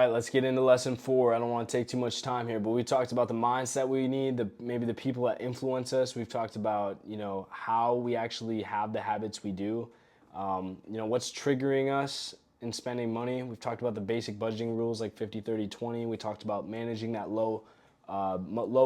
right, let's get into lesson 4. I don't want to take too much time here, but we talked about the mindset we need, maybe the people that influence us. We've talked about, how we actually have the habits we do. What's triggering us in spending money. We've talked about the basic budgeting rules like 50, 30, 20. We talked about managing that low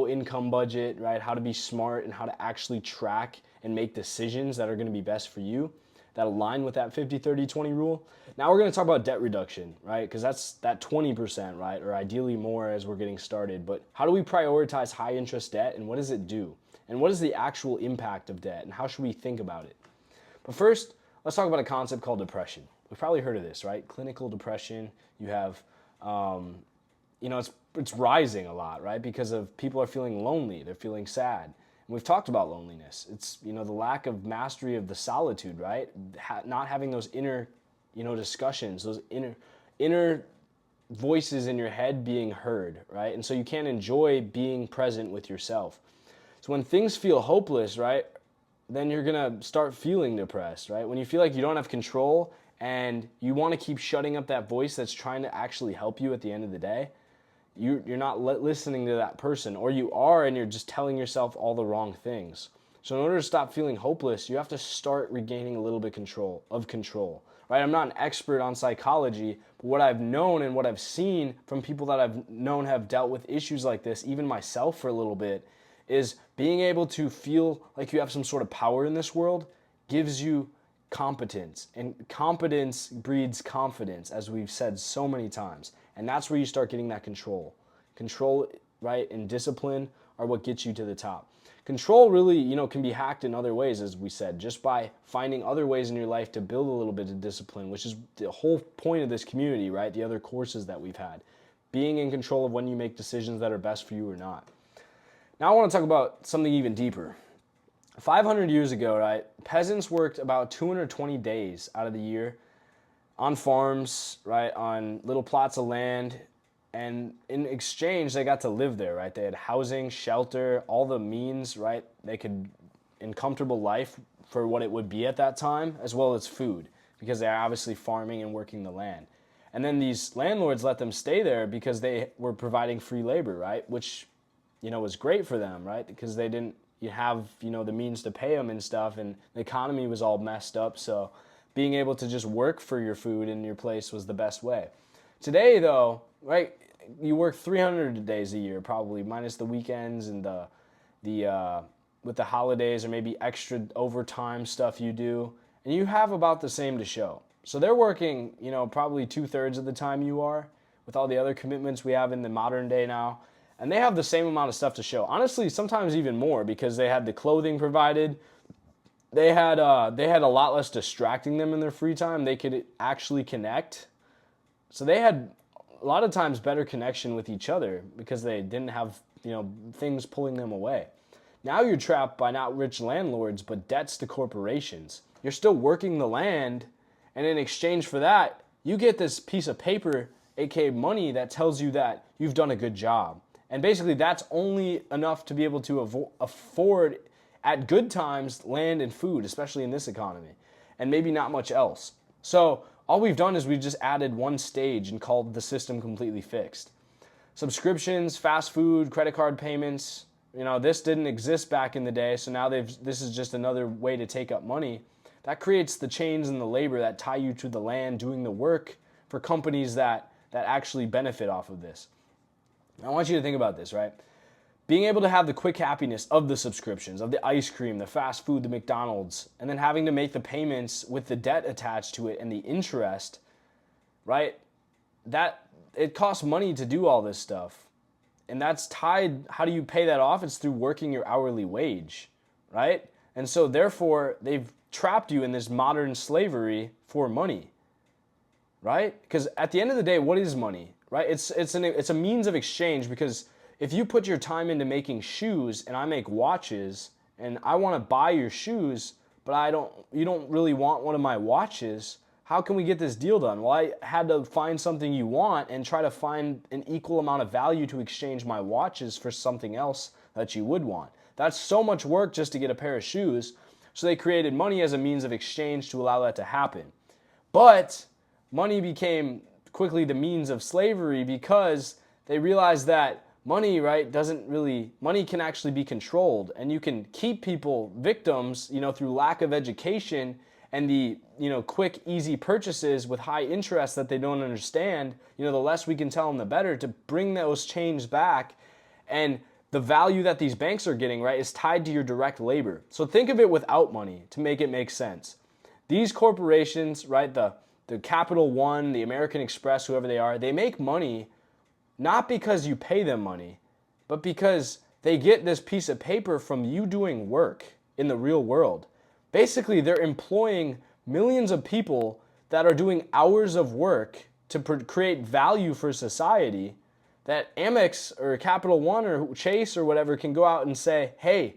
income budget, right? How to be smart and how to actually track and make decisions that are going to be best for you, that align with that 50, 30, 20 rule. Now we're going to talk about debt reduction, right? Because that's that 20%, right? Or ideally more as we're getting started. But how do we prioritize high interest debt, and what does it do? And what is the actual impact of debt, and how should we think about it? But first, let's talk about a concept called depression. We've probably heard of this, right? Clinical depression. You have, it's rising a lot, right? Because of people are feeling lonely, they're feeling sad. And we've talked about loneliness. It's, the lack of mastery of the solitude, right? Not having those inner, discussions, those inner voices in your head being heard, right? And so you can't enjoy being present with yourself. So when things feel hopeless, right, then you're gonna start feeling depressed, right? When you feel like you don't have control and you want to keep shutting up that voice that's trying to actually help you at the end of the day, you're not listening to that person, or you are and you're just telling yourself all the wrong things. So in order to stop feeling hopeless, you have to start regaining a little bit of control, right? I'm not an expert on psychology, but what I've known and what I've seen from people that I've known have dealt with issues like this, even myself for a little bit, is being able to feel like you have some sort of power in this world gives you competence. And competence breeds confidence, as we've said so many times. And that's where you start getting that control. Control, right, and discipline are what gets you to the top. Control really, can be hacked in other ways, as we said, just by finding other ways in your life to build a little bit of discipline, which is the whole point of this community, right? The other courses that we've had. Being in control of when you make decisions that are best for you or not. Now I want to talk about something even deeper. 500 years ago, right, peasants worked about 220 days out of the year on farms, right, on little plots of land, and in exchange, they got to live there, right? They had housing, shelter, all the means, right? They could, in comfortable life for what it would be at that time, as well as food, because they're obviously farming and working the land. And then these landlords let them stay there because they were providing free labor, right? Which, was great for them, right? Because they didn't have, the means to pay them and stuff, and the economy was all messed up. So being able to just work for your food in your place was the best way. Today, though, right, you work 300 days a year, probably, minus the weekends and with the holidays or maybe extra overtime stuff you do, and you have about the same to show. So they're working, probably 2/3 of the time you are, with all the other commitments we have in the modern day now. And they have the same amount of stuff to show. Honestly, sometimes even more, because they had the clothing provided. They had a lot less distracting them in their free time. They could actually connect. So they had a lot of times better connection with each other because they didn't have, things pulling them away. Now you're trapped by not rich landlords, but debts to corporations. You're still working the land, and in exchange for that, you get this piece of paper, aka money, that tells you that you've done a good job. And basically that's only enough to be able to afford, at good times, land and food, especially in this economy, and maybe not much else. So all we've done is we've just added one stage and called the system completely fixed. Subscriptions, fast food, credit card payments, this didn't exist back in the day, so now this is just another way to take up money. That creates the chains and the labor that tie you to the land doing the work for companies that actually benefit off of this. I want you to think about this, right? Being able to have the quick happiness of the subscriptions, of the ice cream, the fast food, the McDonald's, and then having to make the payments with the debt attached to it and the interest, right? That it costs money to do all this stuff. And that's tied, how do you pay that off? It's through working your hourly wage, right? And so therefore, they've trapped you in this modern slavery for money, right? Because at the end of the day, what is money? Right? It's a means of exchange, because if you put your time into making shoes and I make watches and I want to buy your shoes, but you don't really want one of my watches, how can we get this deal done? Well, I had to find something you want and try to find an equal amount of value to exchange my watches for something else that you would want. That's so much work just to get a pair of shoes. So they created money as a means of exchange to allow that to happen. But money became quickly the means of slavery because they realize that money, right, money can actually be controlled, and you can keep people victims, through lack of education and the, quick, easy purchases with high interest that they don't understand. The less we can tell them, the better, to bring those chains back. And the value that these banks are getting, right, is tied to your direct labor. So think of it without money to make it make sense. These corporations, right, the Capital One, the American Express, whoever they are, they make money not because you pay them money, but because they get this piece of paper from you doing work in the real world. Basically, they're employing millions of people that are doing hours of work to create value for society, that Amex or Capital One or Chase or whatever can go out and say, hey,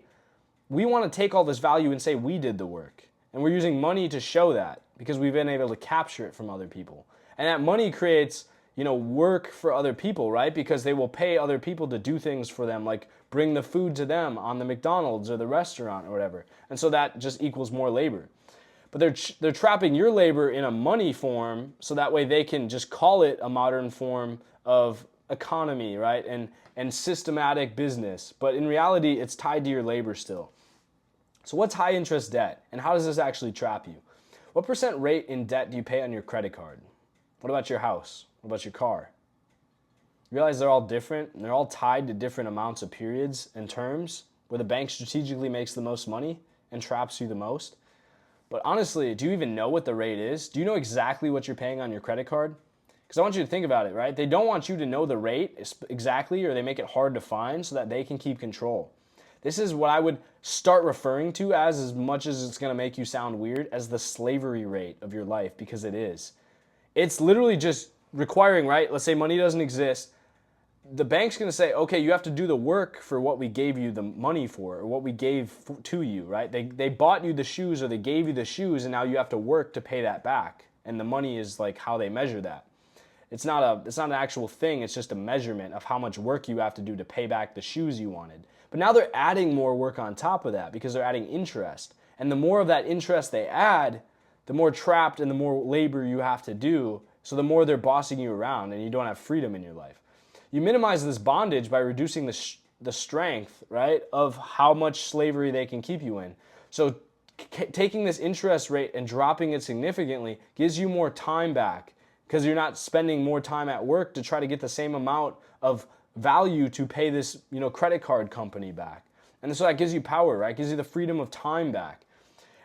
we want to take all this value and say we did the work. And we're using money to show that because we've been able to capture it from other people. And that money creates, work for other people, right? Because they will pay other people to do things for them, like bring the food to them on the McDonald's or the restaurant or whatever. And so that just equals more labor. But they're trapping your labor in a money form so that way they can just call it a modern form of economy, right? And systematic business. But in reality, it's tied to your labor still. So what's high interest debt, and how does this actually trap you? What % rate in debt do you pay on your credit card? What about your house? What about your car? You realize they're all different, and they're all tied to different amounts of periods and terms where the bank strategically makes the most money and traps you the most. But honestly, do you even know what the rate is? Do you know exactly what you're paying on your credit card? Because I want you to think about it, right? They don't want you to know the rate exactly, or they make it hard to find so that they can keep control. This is what I would start referring to as much as it's going to make you sound weird, as the slavery rate of your life, because it is. It's literally just requiring, right? Let's say money doesn't exist. The bank's going to say, okay, you have to do the work for what we gave you the money for, or what we gave to you, right? They bought you the shoes, or they gave you the shoes, and now you have to work to pay that back. And the money is like how they measure that. It's not an actual thing. It's just a measurement of how much work you have to do to pay back the shoes you wanted. But now they're adding more work on top of that because they're adding interest. And the more of that interest they add, the more trapped and the more labor you have to do. So the more they're bossing you around and you don't have freedom in your life. You minimize this bondage by reducing the strength, right, of how much slavery they can keep you in. So taking this interest rate and dropping it significantly gives you more time back because you're not spending more time at work to try to get the same amount of value to pay this, credit card company back. And so that gives you power, right? It gives you the freedom of time back.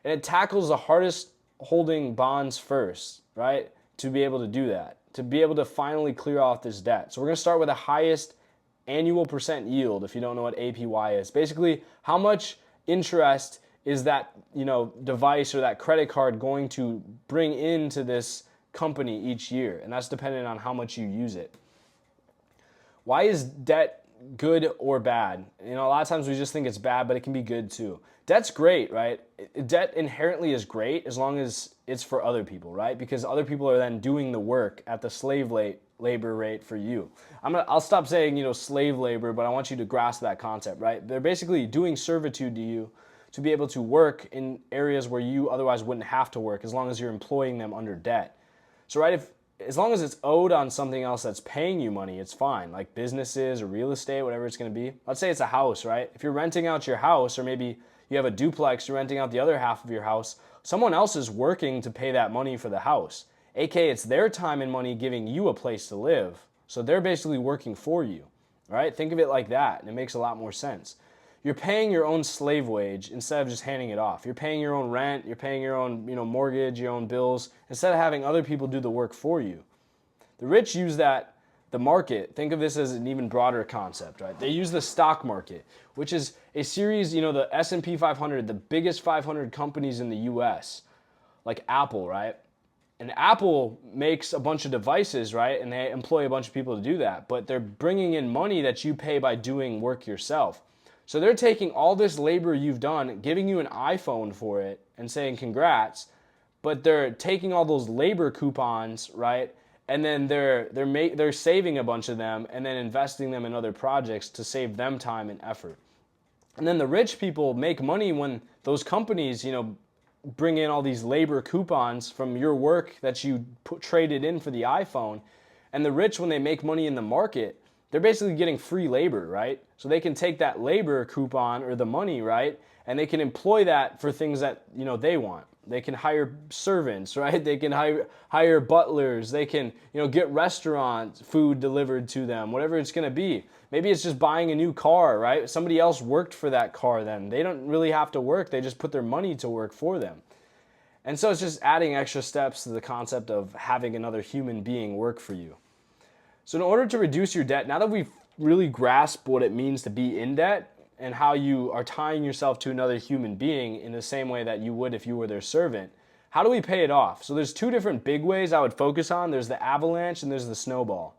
And it tackles the hardest holding bonds first, right? To be able to do that, to be able to finally clear off this debt. So we're going to start with the highest annual % yield, if you don't know what APY is. Basically, how much interest is that, device or that credit card going to bring into this company each year? And that's dependent on how much you use it. Why is debt good or bad? A lot of times we just think it's bad, but it can be good too. Debt's great, right? Debt inherently is great as long as it's for other people, right? Because other people are then doing the work at the slave labor rate for you. I'll stop saying, slave labor, but I want you to grasp that concept, right? They're basically doing servitude to you to be able to work in areas where you otherwise wouldn't have to work as long as you're employing them under debt. So, right, as long as it's owed on something else that's paying you money, it's fine, like businesses or real estate, whatever it's going to be. Let's say it's a house, right? If you're renting out your house, or maybe you have a duplex, you're renting out the other half of your house, someone else is working to pay that money for the house. AKA, it's their time and money giving you a place to live. So they're basically working for you, right? Think of it like that, and it makes a lot more sense. You're paying your own slave wage instead of just handing it off. You're paying your own rent, you're paying your own, mortgage, your own bills, instead of having other people do the work for you. The rich use the market. Think of this as an even broader concept, right? They use the stock market, which is a series, the S&P 500, the biggest 500 companies in the US, like Apple, right? And Apple makes a bunch of devices, right? And they employ a bunch of people to do that, but they're bringing in money that you pay by doing work yourself. So they're taking all this labor you've done, giving you an iPhone for it and saying congrats, but they're taking all those labor coupons, right? And then they're saving a bunch of them and then investing them in other projects to save them time and effort. And then the rich people make money when those companies, bring in all these labor coupons from your work that you traded in for the iPhone. And the rich, when they make money in the market, they're basically getting free labor, right? So they can take that labor coupon or the money, right? And they can employ that for things that, they want. They can hire servants, right? They can hire butlers. They can, get restaurant food delivered to them, whatever it's going to be. Maybe it's just buying a new car, right? Somebody else worked for that car then. They don't really have to work. They just put their money to work for them. And so it's just adding extra steps to the concept of having another human being work for you. So in order to reduce your debt, now that we've really grasped what it means to be in debt and how you are tying yourself to another human being in the same way that you would if you were their servant, how do we pay it off? So there's two different big ways I would focus on. There's the avalanche and there's the snowball.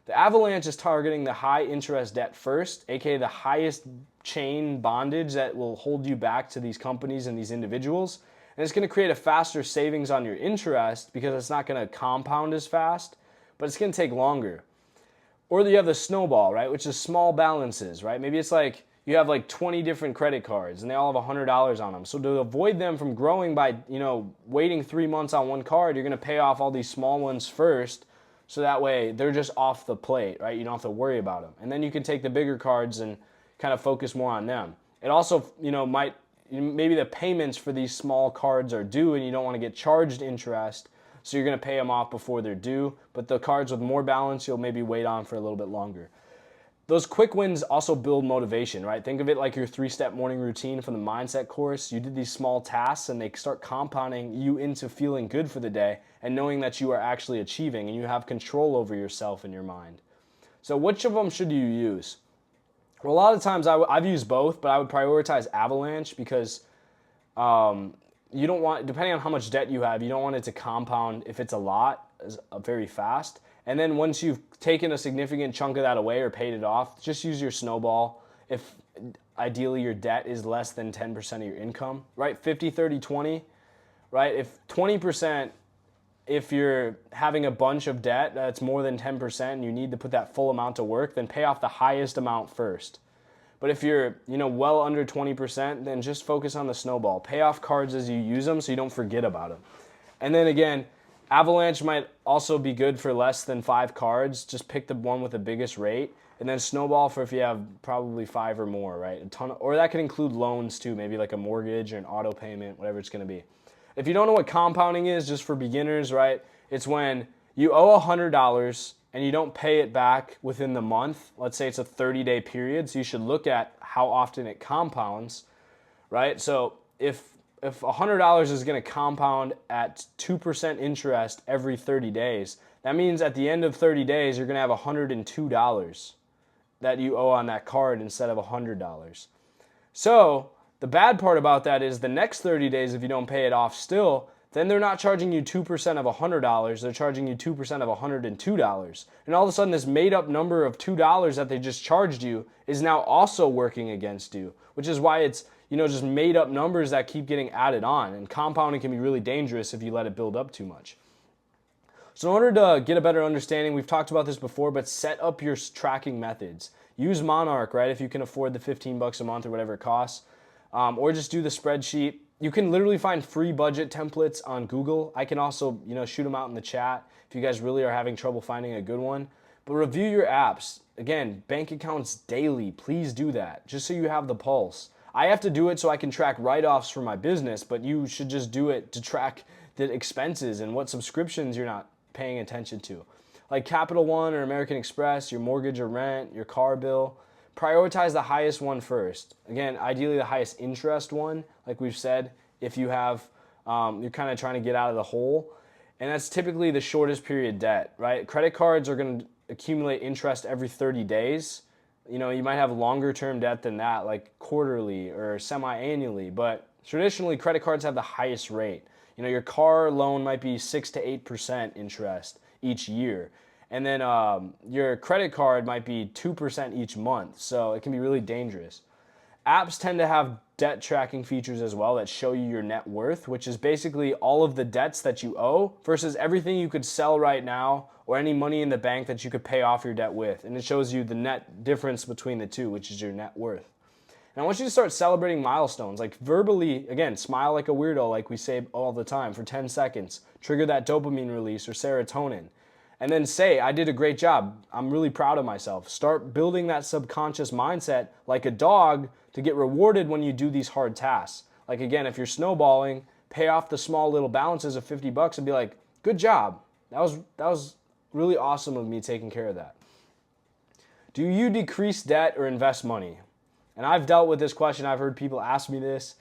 The avalanche is targeting the high interest debt first, aka the highest chain bondage that will hold you back to these companies and these individuals. And it's going to create a faster savings on your interest because it's not going to compound as fast, but it's going to take longer. Or you have the snowball, right, which is small balances, right? Maybe it's like you have like 20 different credit cards and they all have $100 on them. So to avoid them from growing by, waiting 3 months on one card, you're going to pay off all these small ones first. So that way they're just off the plate, right? You don't have to worry about them. And then you can take the bigger cards and kind of focus more on them. It also, maybe the payments for these small cards are due and you don't want to get charged interest. So you're going to pay them off before they're due. But the cards with more balance, you'll maybe wait on for a little bit longer. Those quick wins also build motivation, right? Think of it like your 3-step morning routine from the mindset course. You did these small tasks and they start compounding you into feeling good for the day and knowing that you are actually achieving and you have control over yourself and your mind. So which of them should you use? Well, a lot of times I've used both, but I would prioritize Avalanche because you don't want, depending on how much debt you have, you don't want it to compound if it's a lot very fast. And then once you've taken a significant chunk of that away or paid it off, just use your snowball if ideally your debt is less than 10% of your income, right? 50, 30, 20, right? If 20%, if you're having a bunch of debt that's more than 10% and you need to put that full amount to work, then pay off the highest amount first. But if you're, well under 20%, then just focus on the snowball. Pay off cards as you use them so you don't forget about them. And then again, Avalanche might also be good for less than 5 cards. Just pick the one with the biggest rate. And then Snowball for if you have probably 5 or more, right? Or that could include loans too, maybe like a mortgage or an auto payment, whatever it's going to be. If you don't know what compounding is, just for beginners, right? It's when you owe $100 and you don't pay it back within the month. Let's say it's a 30-day period, so you should look at how often it compounds, right? So if $100 is going to compound at 2% interest every 30 days, that means at the end of 30 days, you're going to have $102 that you owe on that card instead of $100. So the bad part about that is the next 30 days, if you don't pay it off still, then they're not charging you 2% of $100, they're charging you 2% of $102. And all of a sudden this made up number of $2 that they just charged you is now also working against you, which is why it's just made up numbers that keep getting added on. And compounding can be really dangerous if you let it build up too much. So in order to get a better understanding, we've talked about this before, but set up your tracking methods. Use Monarch, right, if you can afford the $15 a month or whatever it costs. Or just do the spreadsheet. You can literally find free budget templates on Google. I can also, shoot them out in the chat if you guys really are having trouble finding a good one. But review your apps. Again, bank accounts daily. Please do that, just so you have the pulse. I have to do it so I can track write-offs for my business, but you should just do it to track the expenses and what subscriptions you're not paying attention to. Like Capital One or American Express, your mortgage or rent, your car bill. Prioritize the highest one first. Again, ideally the highest interest one, like we've said, if you have, you're kind of trying to get out of the hole. And that's typically the shortest period debt, right? Credit cards are going to accumulate interest every 30 days. You might have longer term debt than that, like quarterly or semi-annually, but traditionally credit cards have the highest rate. Your car loan might be 6 to 8% interest each year. And then your credit card might be 2% each month, so it can be really dangerous. Apps tend to have debt tracking features as well that show you your net worth, which is basically all of the debts that you owe versus everything you could sell right now or any money in the bank that you could pay off your debt with. And it shows you the net difference between the two, which is your net worth. And I want you to start celebrating milestones. Like verbally, again, smile like a weirdo, like we say all the time, for 10 seconds. Trigger that dopamine release or serotonin. And then say, I did a great job. I'm really proud of myself. Start building that subconscious mindset like a dog to get rewarded when you do these hard tasks. Like again, if you're snowballing, pay off the small little balances of $50 and be like, good job. That was really awesome of me taking care of that. Do you decrease debt or invest money? And I've dealt with this question. I've heard people ask me this,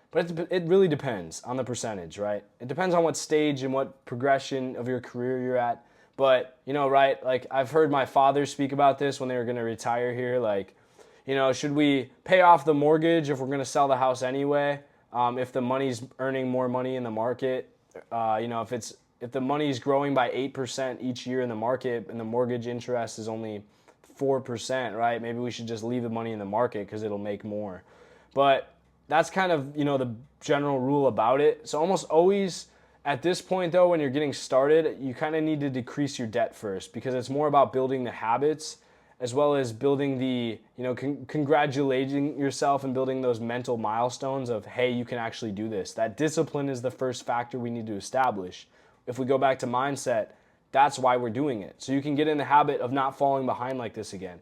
but it really depends on the percentage, right? It depends on what stage and what progression of your career you're at. But, right, like I've heard my father speak about this when they were going to retire here. Like, should we pay off the mortgage if we're going to sell the house anyway? If the money's earning more money in the market, if the money's growing by 8% each year in the market and the mortgage interest is only 4%, right? Maybe we should just leave the money in the market because it'll make more. But that's kind of, the general rule about it. So almost always at this point though, when you're getting started, you kind of need to decrease your debt first because it's more about building the habits as well as building the, congratulating yourself and building those mental milestones of, hey, you can actually do this. That discipline is the first factor we need to establish. If we go back to mindset, that's why we're doing it. So you can get in the habit of not falling behind like this again.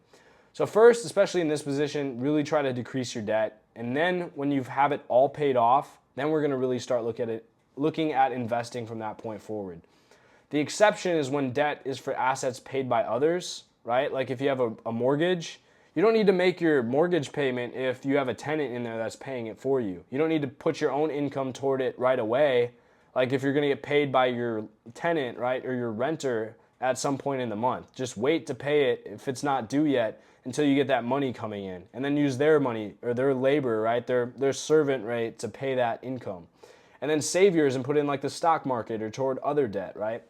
So first, especially in this position, really try to decrease your debt. And then when you have it all paid off, then we're going to really start looking at investing from that point forward. The exception is when debt is for assets paid by others, right? Like if you have a mortgage, you don't need to make your mortgage payment if you have a tenant in there that's paying it for you. You don't need to put your own income toward it right away. Like if you're going to get paid by your tenant, right, or your renter at some point in the month. Just wait to pay it if it's not due yet until you get that money coming in. And then use their money or their labor, right, their servant rate to pay that income. And then save yours and put in like the stock market or toward other debt, right?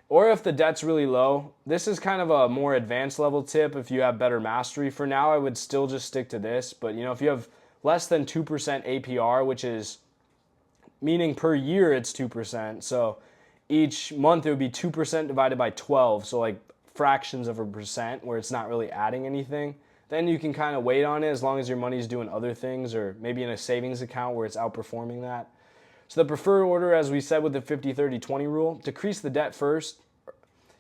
Or if the debt's really low, this is kind of a more advanced level tip if you have better mastery. For now, I would still just stick to this. But if you have less than 2% APR, which is meaning per year it's 2%. So each month it would be 2% divided by 12. So like fractions of a percent where it's not really adding anything. Then you can kind of wait on it as long as your money's doing other things or maybe in a savings account where it's outperforming that. So the preferred order, as we said with the 50-30-20 rule, decrease the debt first,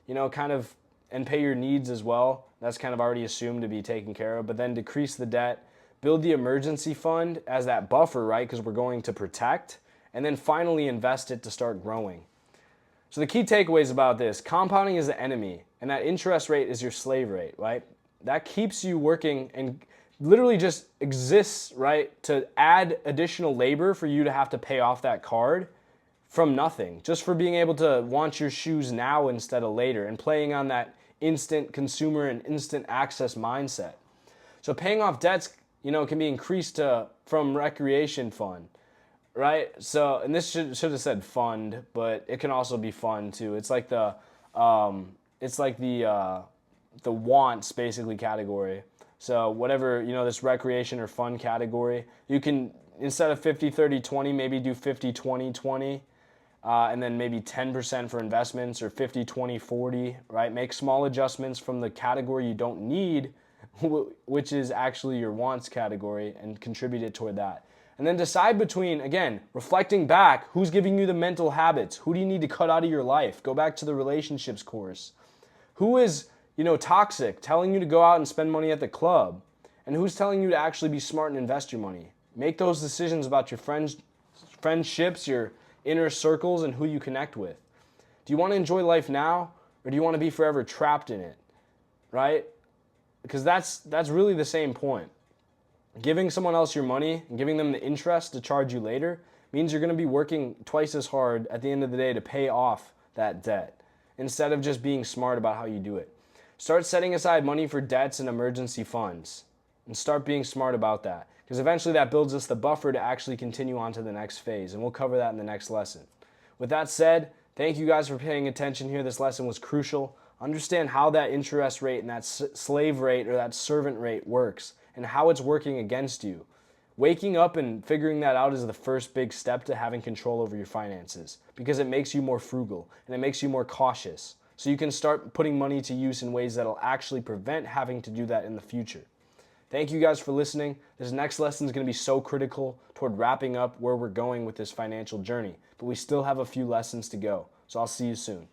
and pay your needs as well. That's kind of already assumed to be taken care of. But then decrease the debt, build the emergency fund as that buffer, right? Because we're going to protect. And then finally invest it to start growing. So the key takeaways about this, compounding is the enemy, and that interest rate is your slave rate, right? That keeps you working and literally just exists, right, to add additional labor for you to have to pay off that card from nothing, just for being able to want your shoes now instead of later and playing on that instant consumer and instant access mindset. So paying off debts, can be increased from recreation fund. Right? So, and this should have said fund, but it can also be fun too. It's like the wants basically category. So whatever, this recreation or fun category, you can, instead of 50-30-20, maybe do 50-20-20, and then maybe 10% for investments or 50-20-40, right? Make small adjustments from the category you don't need, which is actually your wants category, and contribute it toward that. And then decide between, again, reflecting back, who's giving you the mental habits? Who do you need to cut out of your life? Go back to the relationships course. Who is, toxic, telling you to go out and spend money at the club? And who's telling you to actually be smart and invest your money? Make those decisions about your friendships, your inner circles, and who you connect with. Do you want to enjoy life now, or do you want to be forever trapped in it? Right? Because that's really the same point. Giving someone else your money and giving them the interest to charge you later means you're going to be working twice as hard at the end of the day to pay off that debt instead of just being smart about how you do it. Start setting aside money for debts and emergency funds and start being smart about that because eventually that builds us the buffer to actually continue on to the next phase, and we'll cover that in the next lesson. With that said, thank you guys for paying attention here. This lesson was crucial. Understand how that interest rate and that slave rate or that servant rate works and how it's working against you. Waking up and figuring that out is the first big step to having control over your finances because it makes you more frugal and it makes you more cautious. So you can start putting money to use in ways that will actually prevent having to do that in the future. Thank you guys for listening. This next lesson is going to be so critical toward wrapping up where we're going with this financial journey, but we still have a few lessons to go. So I'll see you soon.